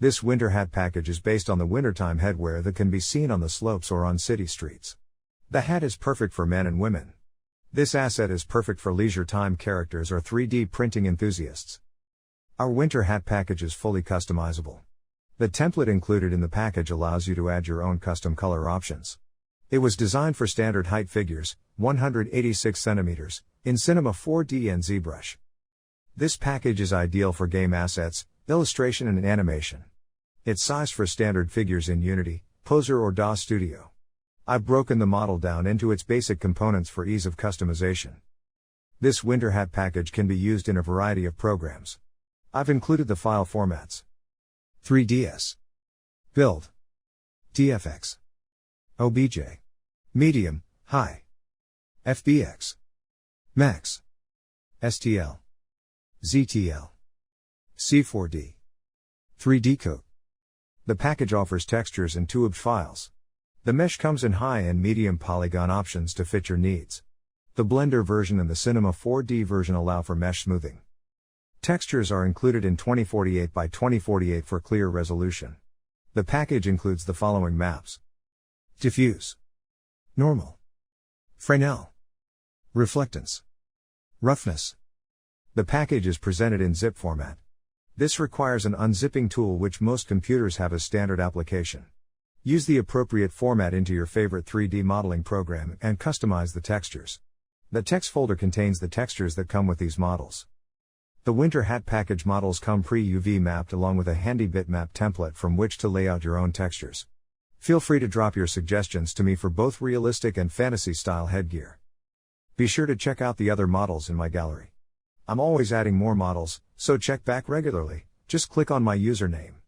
This winter hat package is based on the wintertime headwear that can be seen on the slopes or on city streets. The hat is perfect for men and women. This asset is perfect for leisure time characters or 3D printing enthusiasts. Our winter hat package is fully customizable. The template included in the package allows you to add your own custom color options. It was designed for standard height figures, 186 cm, in Cinema 4D and Zbrush. This package is ideal for game assets, illustration and animation. It's sized for standard figures in Unity, Poser or Daz Studio. I've broken the model down into its basic components for ease of customization. This winter hat package can be used in a variety of programs. I've included the file formats: 3ds, Build, TFX, OBJ, Medium, High, FBX, Max, STL, ZTL, C4D, 3D Coat. The package offers textures and 2 files. The mesh comes in high and medium polygon options to fit your needs. The Blender version and the Cinema 4D version allow for mesh smoothing. Textures are included in 2048 by 2048 for clear resolution. The package includes the following maps: diffuse, normal, Fresnel, reflectance, roughness. The package is presented in zip format. This requires an unzipping tool which most computers have as standard application. Use the appropriate format into your favorite 3D modeling program and customize the textures. The text folder contains the textures that come with these models. The winter hat package models come pre-UV mapped along with a handy bitmap template from which to lay out your own textures. Feel free to drop your suggestions to me for both realistic and fantasy style headgear. Be sure to check out the other models in my gallery. I'm always adding more models, so check back regularly. Just click on my username.